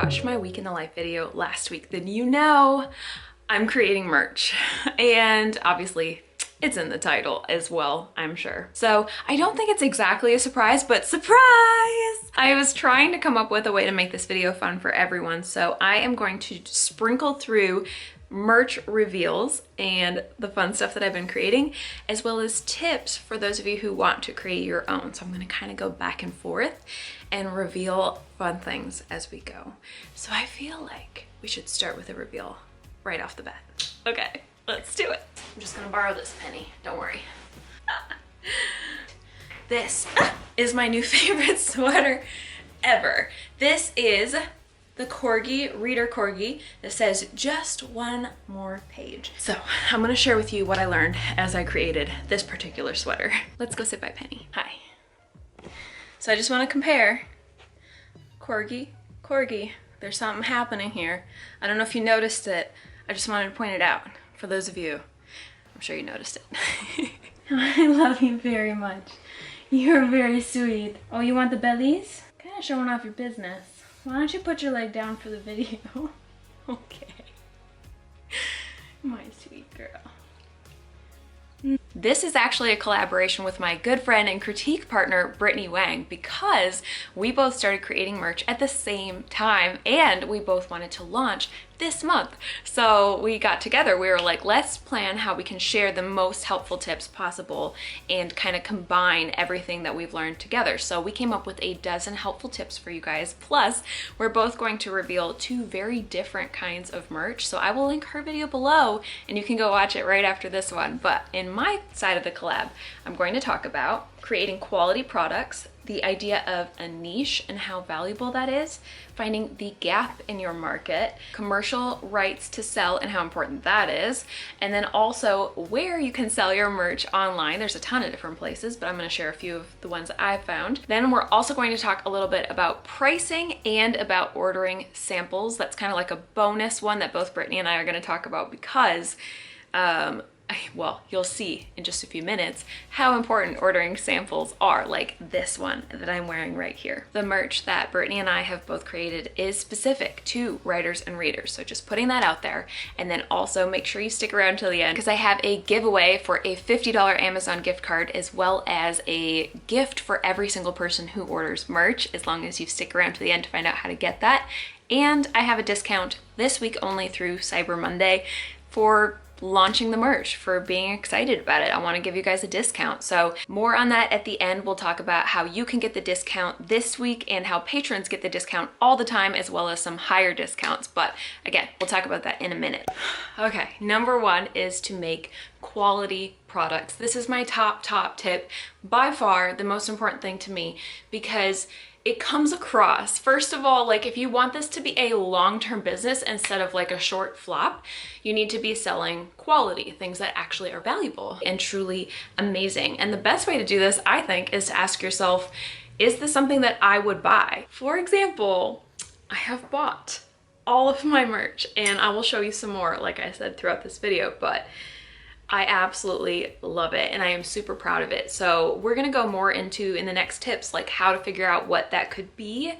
watched my week in the life video last week, then you know I'm creating merch. And obviously it's in the title as well, I'm sure. So I don't think it's exactly a surprise, but surprise! I was trying to come up with a way to make this video fun for everyone. So I am going to sprinkle through merch reveals and the fun stuff that I've been creating, as well as tips for those of you who want to create your own. So I'm gonna kind of go back and forth and reveal fun things as we go. So I feel like we should start with a reveal right off the bat. Okay, let's do it. I'm just gonna borrow this penny, don't worry. This is my new favorite sweater ever. This is the Corgi, Reader Corgi, that says just one more page. So I'm gonna share with you what I learned as I created this particular sweater. Let's go sit by Penny. Hi. So I just wanna compare Corgi, Corgi. There's something happening here. I don't know if you noticed it. I just wanted to point it out for those of you. I'm sure you noticed it. I love you very much. You're very sweet. Oh, you want the bellies? Kind of showing off your business. Why don't you put your leg down for the video? Okay. My sweet girl. This is actually a collaboration with my good friend and critique partner, Brittany Wang, because we both started creating merch at the same time and we both wanted to launch this month. So we got together, we were like, let's plan how we can share the most helpful tips possible and kind of combine everything that we've learned together. So we came up with a dozen helpful tips for you guys. Plus, we're both going to reveal two very different kinds of merch. So I will link her video below and you can go watch it right after this one. But in my side of the collab, I'm going to talk about creating quality products, the idea of a niche and how valuable that is, finding the gap in your market, commercial rights to sell and how important that is, and then also where you can sell your merch online. There's a ton of different places, but I'm going to share a few of the ones that I've found. Then we're also going to talk a little bit about pricing and about ordering samples. That's kind of like a bonus one that both Brittany and I are going to talk about because well, you'll see in just a few minutes how important ordering samples are, like this one that I'm wearing right here. The merch that Brittany and I have both created is specific to writers and readers, so just putting that out there. And then also make sure you stick around till the end because I have a giveaway for a $50 Amazon gift card as well as a gift for every single person who orders merch, as long as you stick around to the end to find out how to get that. And I have a discount this week only through Cyber Monday for launching the merch, for being excited about it. I want to give you guys a discount. So more on that at the end. We'll talk about how you can get the discount this week and how patrons get the discount all the time, as well as some higher discounts. But again, we'll talk about that in a minute. Okay, number one is to make quality products. This is my top tip, by far the most important thing to me, because it comes across, first of all, like if you want this to be a long-term business instead of like a short flop, you need to be selling quality, things that actually are valuable and truly amazing. And the best way to do this, I think, is to ask yourself, is this something that I would buy? For example, I have bought all of my merch and I will show you some more, like I said, throughout this video, but I absolutely love it and I am super proud of it. So we're gonna go more into in the next tips, like how to figure out what that could be.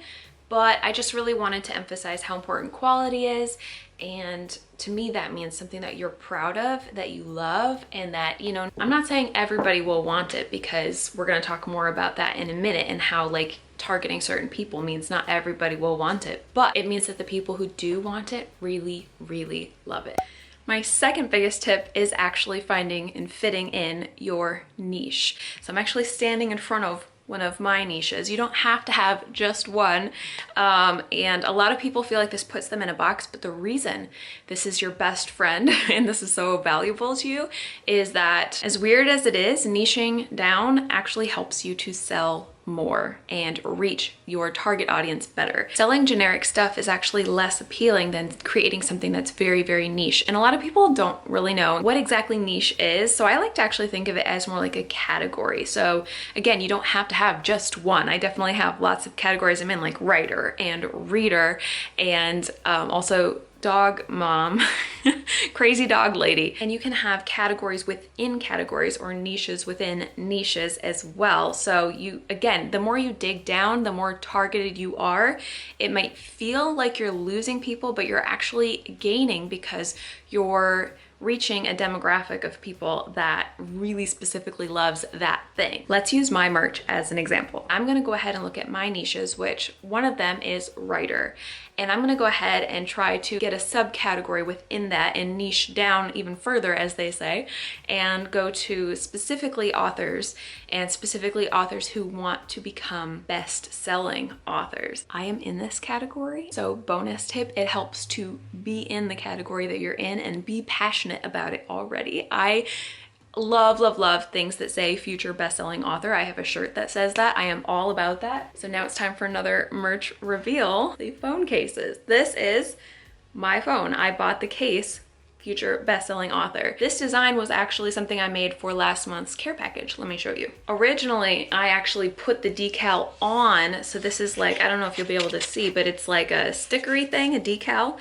But I just really wanted to emphasize how important quality is. And to me, that means something that you're proud of, that you love, and that, you know, I'm not saying everybody will want it because we're gonna talk more about that in a minute and how like targeting certain people means not everybody will want it, but it means that the people who do want it really, really love it. My second biggest tip is actually finding and fitting in your niche. So I'm actually standing in front of one of my niches. You don't have to have just one. And a lot of people feel like this puts them in a box, but the reason this is your best friend and this is so valuable to you is that, as weird as it is, niching down actually helps you to sell more and reach your target audience better. Selling generic stuff is actually less appealing than creating something that's very, very niche. And a lot of people don't really know what exactly niche is. So I like to actually think of it as more like a category. So again, you don't have to have just one. I definitely have lots of categories I'm in, like writer and reader and also dog mom, crazy dog lady. And you can have categories within categories or niches within niches as well. So you, again, the more you dig down, the more targeted you are. It might feel like you're losing people, but you're actually gaining because you're reaching a demographic of people that really specifically loves that thing. Let's use my merch as an example. I'm gonna go ahead and look at my niches, which one of them is writer. And I'm gonna go ahead and try to get a subcategory within that and niche down even further, as they say, and go to specifically authors, and specifically authors who want to become best-selling authors. I am in this category, so bonus tip, it helps to be in the category that you're in and be passionate about it already. I love, love, love things that say future best-selling author. I have a shirt that says that. I am all about that. So now it's time for another merch reveal, the phone cases. This is my phone. I bought the case, future best-selling author. This design was actually something I made for last month's care package. Let me show you. Originally, I actually put the decal on. So this is like, I don't know if you'll be able to see, but it's like a stickery thing, a decal.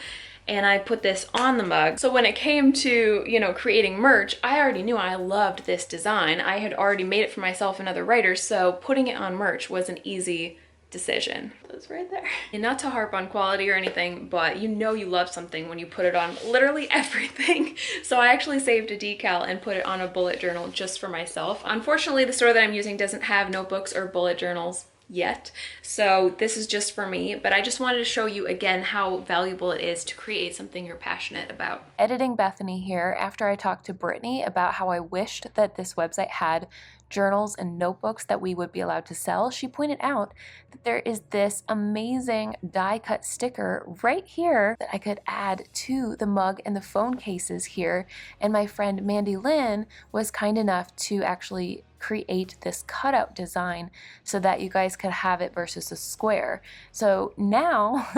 And I put this on the mug. So when it came to, you know, creating merch, I already knew I loved this design. I had already made it for myself and other writers, so putting it on merch was an easy decision. That's right there. And not to harp on quality or anything, but you know you love something when you put it on literally everything. So I actually saved a decal and put it on a bullet journal just for myself. Unfortunately, the store that I'm using doesn't have notebooks or bullet journals yet, so this is just for me, but I just wanted to show you again how valuable it is to create something you're passionate about. Editing Bethany here after I talked to Brittany about how I wished that this website had journals and notebooks that we would be allowed to sell. She pointed out that there is this amazing die cut sticker right here that I could add to the mug and the phone cases here, and my friend Mandy Lynn was kind enough to actually create this cutout design so that you guys could have it versus a square. So now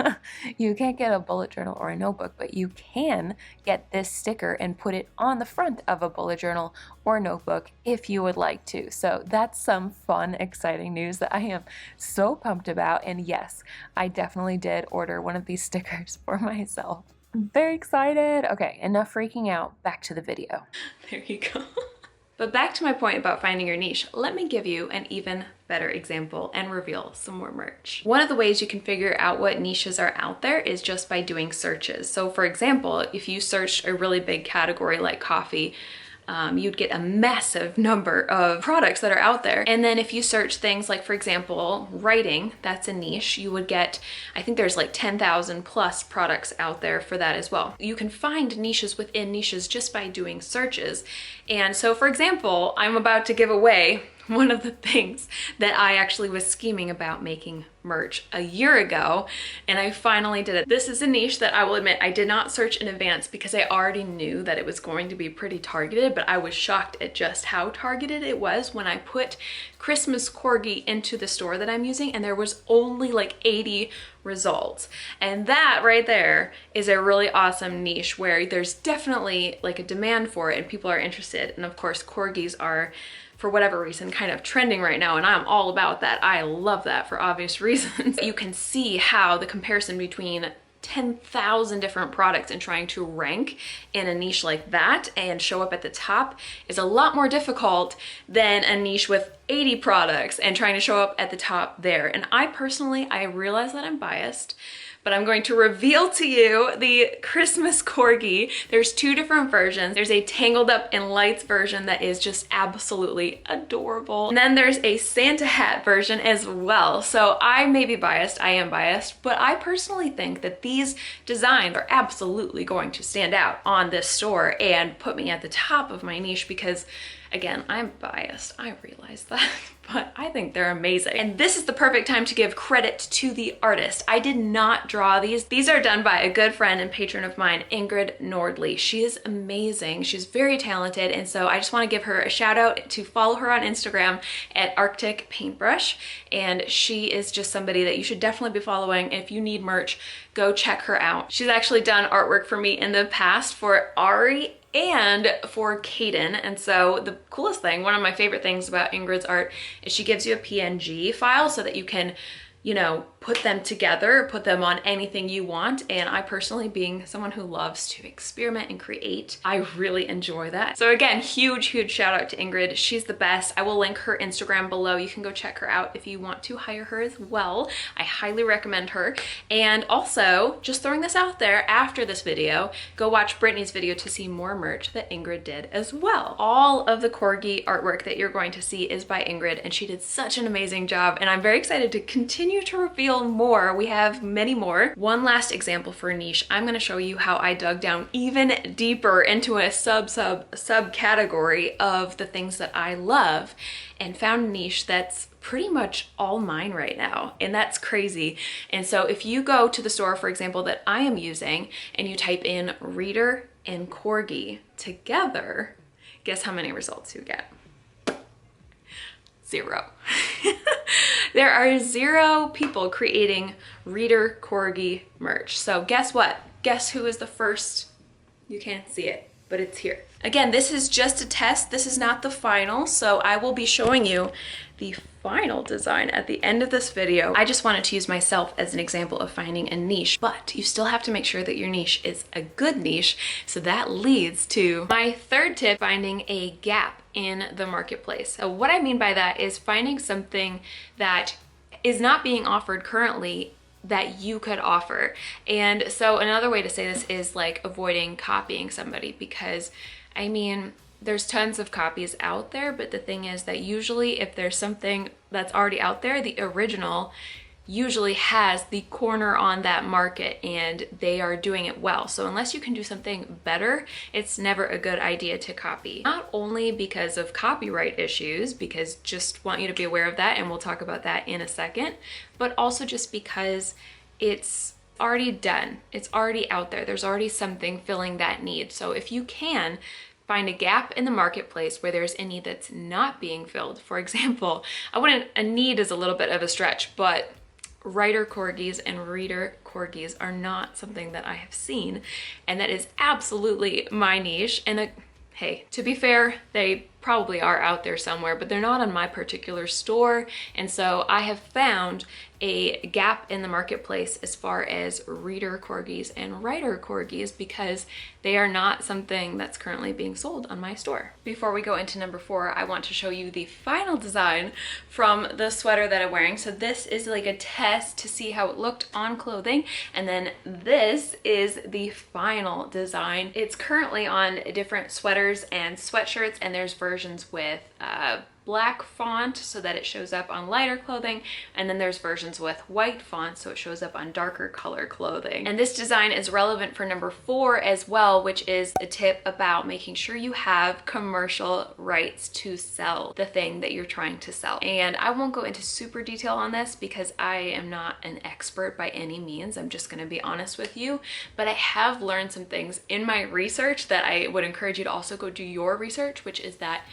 you can't get a bullet journal or a notebook, but you can get this sticker and put it on the front of a bullet journal or notebook if you would like to. So that's some fun, exciting news that I am so pumped about. And yes, I definitely did order one of these stickers for myself. I'm very excited. Okay, enough freaking out. Back to the video. There you go. But back to my point about finding your niche, let me give you an even better example and reveal some more merch. One of the ways you can figure out what niches are out there is just by doing searches. So for example, if you searched a really big category like coffee, you'd get a massive number of products that are out there. And then if you search things like, for example, writing, that's a niche, you would get, I think there's like 10,000 plus products out there for that as well. You can find niches within niches just by doing searches. And so for example, I'm about to give away one of the things that I actually was scheming about making merch a year ago, and I finally did it. This is a niche that I will admit I did not search in advance because I already knew that it was going to be pretty targeted, but I was shocked at just how targeted it was when I put Christmas Corgi into the store that I'm using, and there was only like 80 results. And that right there is a really awesome niche where there's definitely like a demand for it and people are interested. And of course, Corgis are, for whatever reason, kind of trending right now, and I'm all about that. I love that for obvious reasons. You can see how the comparison between 10,000 different products and trying to rank in a niche like that and show up at the top is a lot more difficult than a niche with 80 products and trying to show up at the top there. And I personally, I realize that I'm biased, but I'm going to reveal to you the Christmas Corgi. There's two different versions. There's a Tangled Up in Lights version that is just absolutely adorable. And then there's a Santa hat version as well. So I may be biased, I am biased, but I personally think that these designs are absolutely going to stand out on this store and put me at the top of my niche because, again, I'm biased, I realize that, but I think they're amazing. And this is the perfect time to give credit to the artist. I did not draw these. These are done by a good friend and patron of mine, Ingrid Nordley. She is amazing. She's very talented. And so I just want to give her a shout out to follow her on Instagram at Arctic Paintbrush. And she is just somebody that you should definitely be following. If you need merch, go check her out. She's actually done artwork for me in the past for Ari and for Caden. And so the coolest thing, one of my favorite things about Ingrid's art is she gives you a PNG file so that you can you know, put them together, put them on anything you want. And I personally, being someone who loves to experiment and create, I really enjoy that. So again, huge shout out to Ingrid. She's the best. I will link her Instagram below. You can go check her out if you want to hire her as well. I highly recommend her. And also, just throwing this out there, after this video, go watch Brittany's video to see more merch that Ingrid did as well. All of the corgi artwork that you're going to see is by Ingrid, and she did such an amazing job, and I'm very excited to continue to reveal more. We have many more. One last example for a niche. I'm going to show you how I dug down even deeper into a subcategory of the things that I love and found a niche that's pretty much all mine right now, and that's crazy. And so if you go to the store, for example, that I am using, and you type in reader and corgi together, guess how many results you get? 0. There are 0 people creating reader corgi merch. So guess what? Guess who is the first? You can't see it, but it's here. Again, this is just a test. This is not the final, so I will be showing you the final design at the end of this video. I just wanted to use myself as an example of finding a niche, but you still have to make sure that your niche is a good niche. So that leads to my third tip, finding a gap in the marketplace. So what I mean by that is finding something that is not being offered currently that you could offer. And so another way to say this is like avoiding copying somebody, because I mean, there's tons of copies out there, but the thing is that usually if there's something that's already out there, the original usually has the corner on that market and they are doing it well. So unless you can do something better, it's never a good idea to copy. Not only because of copyright issues, because just want you to be aware of that, and we'll talk about that in a second, but also just because it's already done. It's already out there. There's already something filling that need. So if you can find a gap in the marketplace where there's a need that's not being filled. For example, a need is a little bit of a stretch, but writer corgis and reader corgis are not something that I have seen, and that is absolutely my niche. And hey, to be fair, they probably are out there somewhere, but they're not on my particular store. And so I have found a gap in the marketplace as far as reader corgis and writer corgis, because they are not something that's currently being sold on my store. Before we go into number 4, I want to show you the final design from the sweater that I'm wearing. So this is like a test to see how it looked on clothing, and then this is the final design. It's currently on different sweaters and sweatshirts, and there's versions with black font so that it shows up on lighter clothing, and then there's versions with white font so it shows up on darker color clothing. And this design is relevant for number 4 as well, which is a tip about making sure you have commercial rights to sell the thing that you're trying to sell. And I won't go into super detail on this because I am not an expert by any means. I'm just going to be honest with you, but I have learned some things in my research that I would encourage you to also go do your research, which is that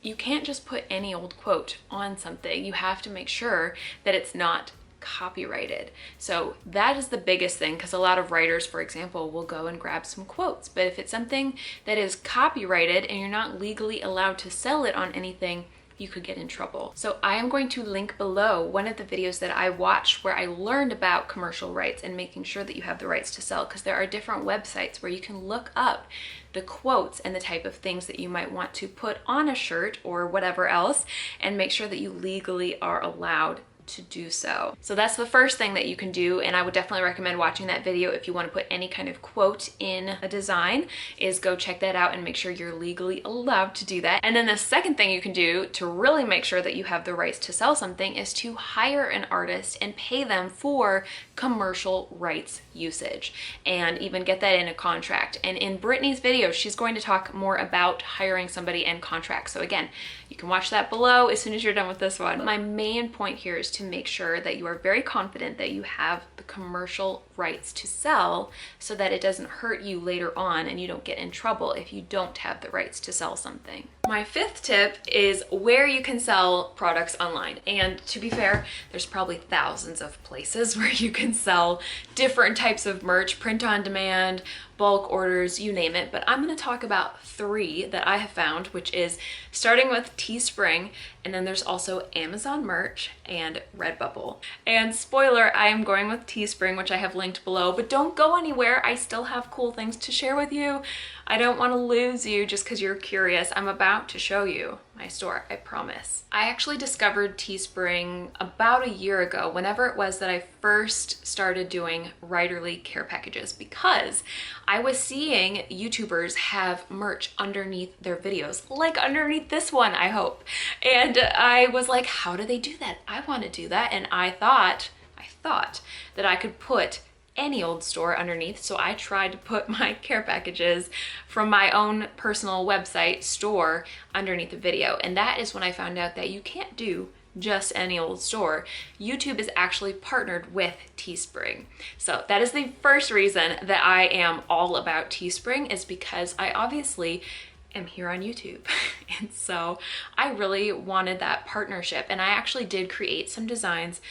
you can't just put any old quote on something. You have to make sure that it's not copyrighted. So that is the biggest thing, because a lot of writers, for example, will go and grab some quotes. But if it's something that is copyrighted and you're not legally allowed to sell it on anything, you could get in trouble. So I am going to link below one of the videos that I watched where I learned about commercial rights and making sure that you have the rights to sell, because there are different websites where you can look up the quotes and the type of things that you might want to put on a shirt or whatever else, and make sure that you legally are allowed to do so. So that's the first thing that you can do, and I would definitely recommend watching that video if you want to put any kind of quote in a design. Is go check that out and make sure you're legally allowed to do that. And then the second thing you can do to really make sure that you have the rights to sell something is to hire an artist and pay them for commercial rights usage, and even get that in a contract. And in Brittany's video, she's going to talk more about hiring somebody and contracts. So again, you can watch that below as soon as you're done with this one. My main point here is to make sure that you are very confident that you have the commercial rights to sell so that it doesn't hurt you later on and you don't get in trouble if you don't have the rights to sell something. My fifth tip is where you can sell products online. And to be fair, there's probably thousands of places where you can sell different types of merch, print on demand, bulk orders, you name it. But I'm going to talk about 3 that I have found, which is starting with Teespring, and then there's also Amazon merch and Redbubble. And spoiler, I am going with Teespring, which I have linked below, but don't go anywhere. I still have cool things to share with you. I don't want to lose you just because you're curious. I'm about to show you my store, I promise. I actually discovered Teespring about a year ago, whenever it was that I first started doing writerly care packages, because I was seeing YouTubers have merch underneath their videos, like underneath this one, I hope. And I was like, how do they do that? I want to do that. And I thought that I could put any old store underneath. So I tried to put my care packages from my own personal website store underneath the video. And that is when I found out that you can't do just any old store. YouTube is actually partnered with Teespring. So that is the first reason that I am all about Teespring, is because I obviously am here on YouTube. And so I really wanted that partnership. And I actually did create some designs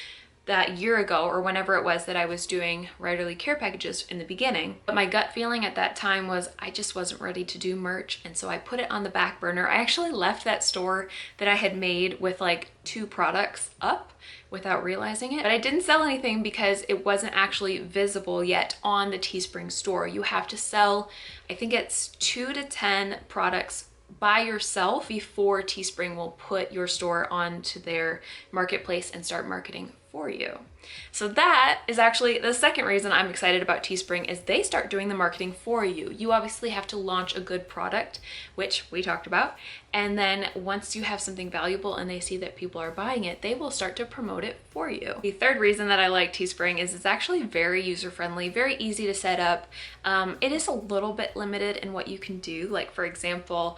that year ago, or whenever it was that I was doing writerly care packages in the beginning. But my gut feeling at that time was I just wasn't ready to do merch, and so I put it on the back burner. I actually left that store that I had made with like 2 products up without realizing it. But I didn't sell anything because it wasn't actually visible yet on the Teespring store. You have to sell, I think it's 2 to 10 products by yourself before Teespring will put your store onto their marketplace and start marketing for you. So that is actually the second reason I'm excited about Teespring, is they start doing the marketing for you. You obviously have to launch a good product, which we talked about, and then once you have something valuable and they see that people are buying it, they will start to promote it for you. The third reason that I like Teespring is it's actually very user-friendly, very easy to set up. It is a little bit limited in what you can do. Like, for example,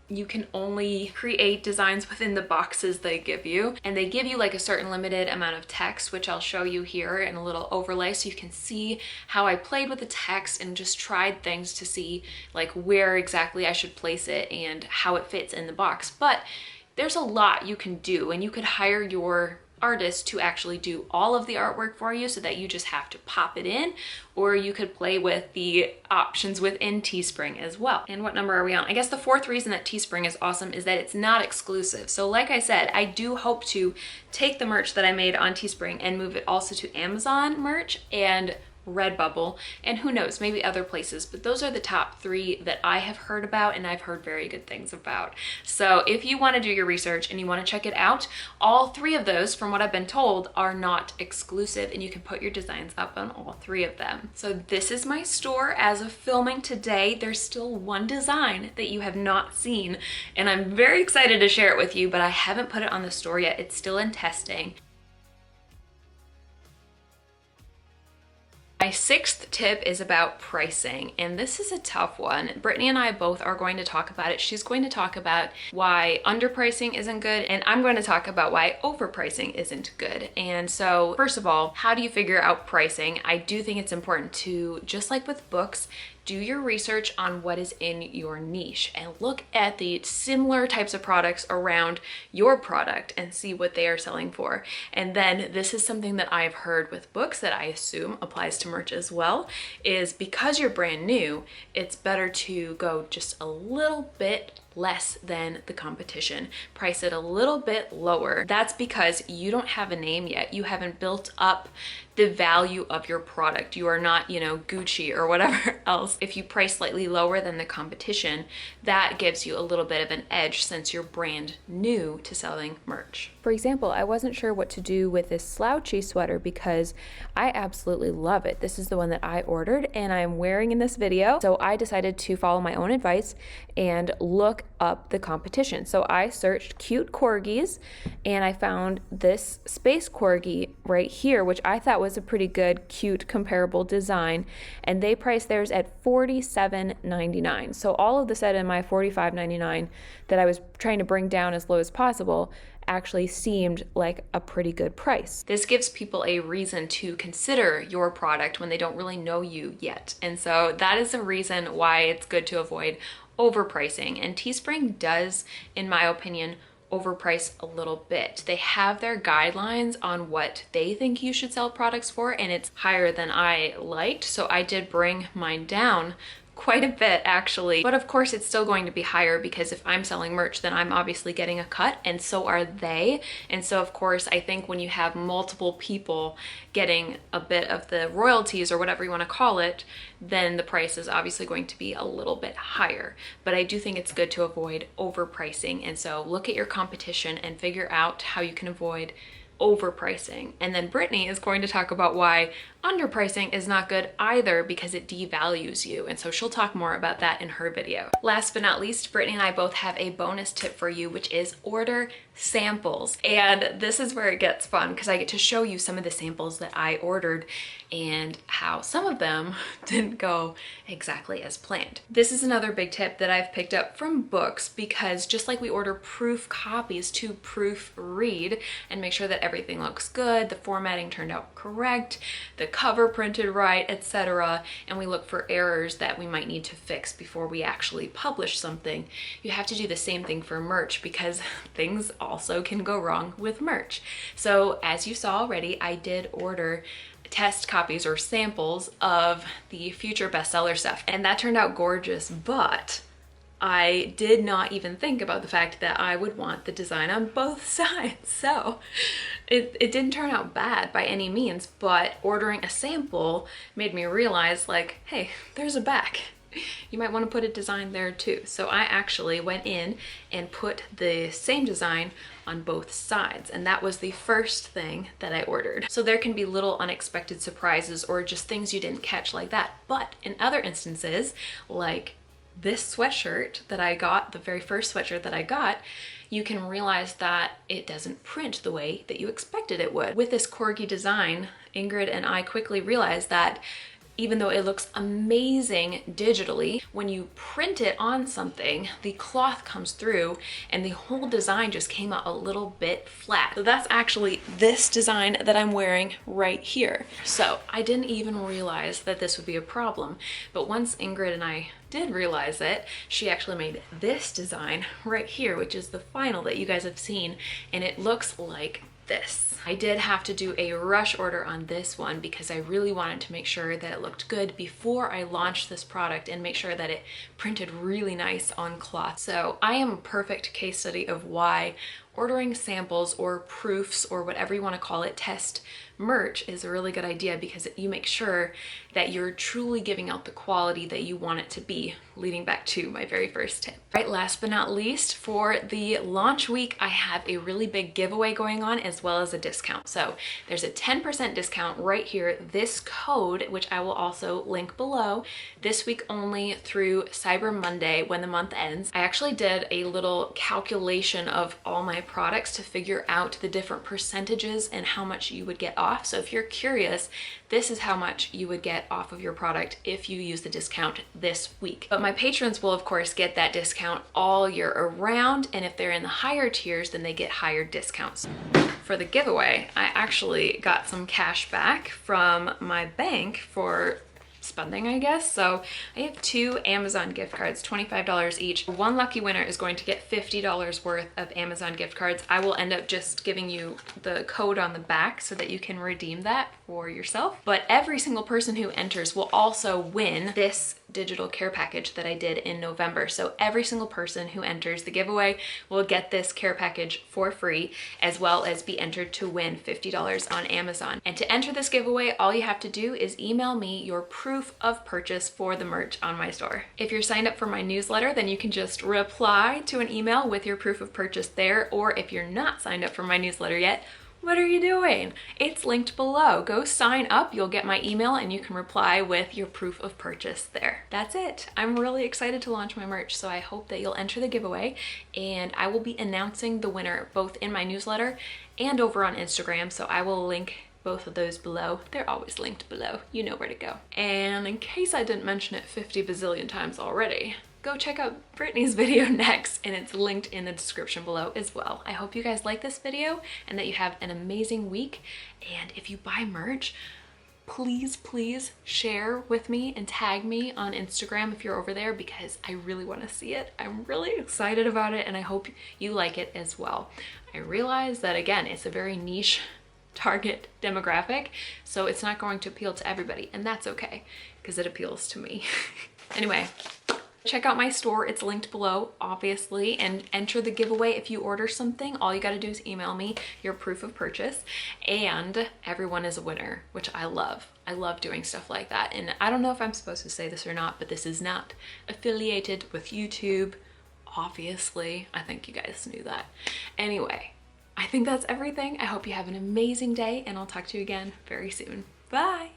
you can only create designs within the boxes they give you, and they give you like a certain limited amount of text, which I'll show you here in a little overlay so you can see how I played with the text and just tried things to see like where exactly I should place it and how it fits in the box. But there's a lot you can do, and you could hire your artist to actually do all of the artwork for you so that you just have to pop it in, or you could play with the options within Teespring as well. And what number are we on? I guess the fourth reason that Teespring is awesome is that it's not exclusive. So like I said, I do hope to take the merch that I made on Teespring and move it also to Amazon merch and Redbubble, and who knows, maybe other places, but those are the top 3 that I have heard about and I've heard very good things about. So if you want to do your research and you want to check it out, all 3 of those, from what I've been told, are not exclusive, and you can put your designs up on all 3 of them. So this is my store as of filming today. There's still 1 design that you have not seen, and I'm very excited to share it with you, but I haven't put it on the store yet. It's still in testing. My 6th tip is about pricing, and this is a tough one. Brittany and I both are going to talk about it. She's going to talk about why underpricing isn't good, and I'm going to talk about why overpricing isn't good. And so, first of all, how do you figure out pricing? I do think it's important to, just like with books, do your research on what is in your niche and look at the similar types of products around your product and see what they are selling for. And then this is something that I've heard with books that I assume applies to merch as well, is because you're brand new, it's better to go just a little bit less than the competition. Price it a little bit lower. That's because you don't have a name yet. You haven't built up the value of your product. You are not, you know, Gucci or whatever else. If you price slightly lower than the competition, that gives you a little bit of an edge since you're brand new to selling merch. For example, I wasn't sure what to do with this slouchy sweater because I absolutely love it. This is the one that I ordered and I'm wearing in this video. So I decided to follow my own advice and look look up the competition. So I searched cute corgis and I found this space corgi right here, which I thought was a pretty good, cute, comparable design. And they priced theirs at $47.99. So all of the set in my $45.99 that I was trying to bring down as low as possible actually seemed like a pretty good price. This gives people a reason to consider your product when they don't really know you yet. And so that is a reason why it's good to avoid overpricing. And Teespring does, in my opinion, overprice a little bit. They have their guidelines on what they think you should sell products for, and it's higher than I liked. So I did bring mine down quite a bit actually, but of course it's still going to be higher because if I'm selling merch, then I'm obviously getting a cut and so are they. And so of course I think when you have multiple people getting a bit of the royalties or whatever you want to call it, then the price is obviously going to be a little bit higher. But I do think it's good to avoid overpricing, and so look at your competition and figure out how you can avoid overpricing. And then Brittany is going to talk about why underpricing is not good either, because it devalues you. And so she'll talk more about that in her video. Last but not least, Brittany and I both have a bonus tip for you, which is order samples. And this is where it gets fun because I get to show you some of the samples that I ordered and how some of them didn't go exactly as planned. This is another big tip that I've picked up from books, because just like we order proof copies to proofread and make sure that everything looks good, the formatting turned out correct, the cover printed right, etc., and we look for errors that we might need to fix before we actually publish something, you have to do the same thing for merch, because things also can go wrong with merch. So as you saw already, I did order test copies or samples of the future bestseller stuff, and that turned out gorgeous, but I did not even think about the fact that I would want the design on both sides. So it didn't turn out bad by any means, but ordering a sample made me realize, like, hey, there's a back. You might want to put a design there too. So I actually went in and put the same design on both sides, and that was the first thing that I ordered. So there can be little unexpected surprises or just things you didn't catch like that. But in other instances, like this sweatshirt that I got, the very first sweatshirt that I got, you can realize that it doesn't print the way that you expected it would. With this corgi design, Ingrid and I quickly realized that even though it looks amazing digitally, when you print it on something, the cloth comes through and the whole design just came out a little bit flat. So that's actually this design that I'm wearing right here. So I didn't even realize that this would be a problem. But once Ingrid and I did realize it, she actually made this design right here, which is the final that you guys have seen, and it looks like this. I did have to do a rush order on this one because I really wanted to make sure that it looked good before I launched this product and make sure that it printed really nice on cloth. So I am a perfect case study of why ordering samples or proofs or whatever you want to call it, test merch, is a really good idea, because you make sure that you're truly giving out the quality that you want it to be, leading back to my very first tip. Right, last but not least, for the launch week, I have a really big giveaway going on as well as a discount. So there's a 10% discount right here, this code, which I will also link below, this week only through Cyber Monday when the month ends. I actually did a little calculation of all my products to figure out the different percentages and how much you would get off. So if you're curious, this is how much you would get off of your product if you use the discount this week. But my patrons will of course get that discount all year around, and if they're in the higher tiers, then they get higher discounts. For the giveaway, I actually got some cash back from my bank for spending, I guess. So I have 2 Amazon gift cards, $25 each. One lucky winner is going to get $50 worth of Amazon gift cards. I will end up just giving you the code on the back so that you can redeem that for yourself. But every single person who enters will also win this digital care package that I did in November. So every single person who enters the giveaway will get this care package for free, as well as be entered to win $50 on Amazon. And to enter this giveaway, all you have to do is email me your proof of purchase for the merch on my store. If you're signed up for my newsletter, then you can just reply to an email with your proof of purchase there, or if you're not signed up for my newsletter yet, What are you doing? It's linked below. Go sign up. You'll get my email and you can reply with your proof of purchase there. That's it. I'm really excited to launch my merch, so I hope that you'll enter the giveaway, and I will be announcing the winner both in my newsletter and over on Instagram, so I will link both of those below. They're always linked below. You know where to go. And in case I didn't mention it 50 bazillion times already, go check out Brittany's video next, and it's linked in the description below as well. I hope you guys like this video and that you have an amazing week. And if you buy merch, please share with me and tag me on Instagram if you're over there, because I really want to see it. I'm really excited about it, and I hope you like it as well. I realize that, again, it's a very niche target demographic, so it's not going to appeal to everybody, and that's okay because it appeals to me. Anyway, check out my store. It's linked below, obviously, and enter the giveaway if you order something. All you got to do is email me your proof of purchase, and everyone is a winner, which I love. I love doing stuff like that. And I don't know if I'm supposed to say this or not, but this is not affiliated with YouTube, obviously. I think you guys knew that. Anyway, I think that's everything. I hope you have an amazing day, and I'll talk to you again very soon. Bye.